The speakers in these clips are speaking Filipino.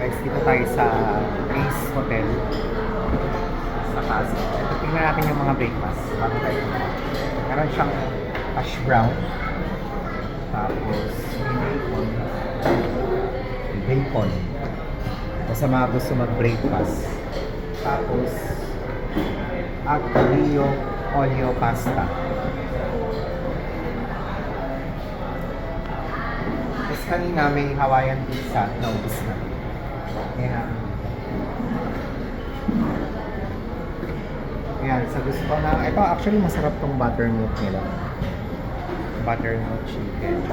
Guys, dito tayo sa Ace Hotel sa Pasig. Ito, tingnan natin yung mga breakfast. Bago tayo kumain. Meron siyang hash brown. Tapos, bacon. Sa mga gusto mag-breakfast. Tapos, aglio olio pasta. Tapos kanina may Hawaiian pizza. Naubos na. Ayan. Ayan, sa gusto na. Ito actually masarap tong buttermilk nila. Buttermilk chicken.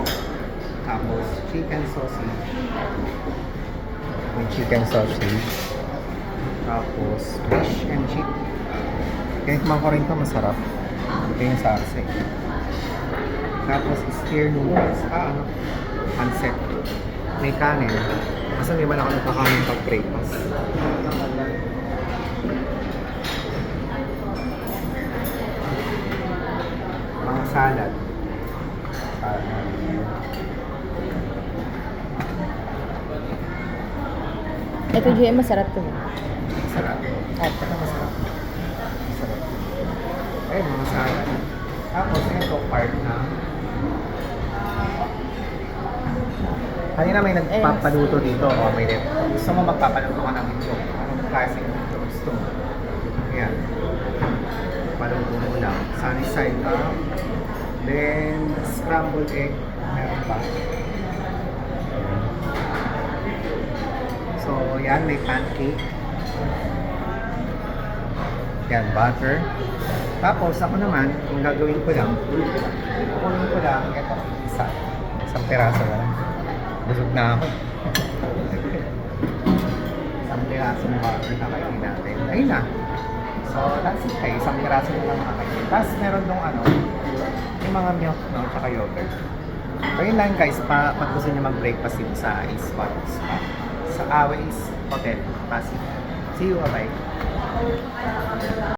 Tapos chicken sausage. May chicken sausage. Tapos fish and chip. Kaya kumang ko rin ito masarap. Ito yung sarse. Tapos steer noodles. Pancit. May kanin. Kasi hindi ba na ako nagkakanin pag breakfast. Mga salad. Ito, GM, masarap to. Masarap. Ito masarap. Masarap. Ay, mga salad. Tapos ito part na kanina may nagpapaluto dito. O, may gusto mo magpapaluto ka ng itlog. Anong klaseng itlog gusto mo? Ayan. Paluto mo lang. Sunny side up. Then, scrambled egg. Meron pa. So, yan. May pancake. Yan, butter. Tapos, ako naman, kung gagawin ko lang, kukunin ko lang, ito, isang peraso lang. Busog na ako. Isang piraso ng butter na kainin natin. Ayun na. So, that's it kayo. Isang piraso na lang makakainin. Tapos, meron dong yung mga milk, no? Tsaka yogurt. So, yun lang guys. Pag gusto nyo mag-breakfast dito sa Ace Spots. Sa Ace Hotel, Pasig. See you, bye-bye.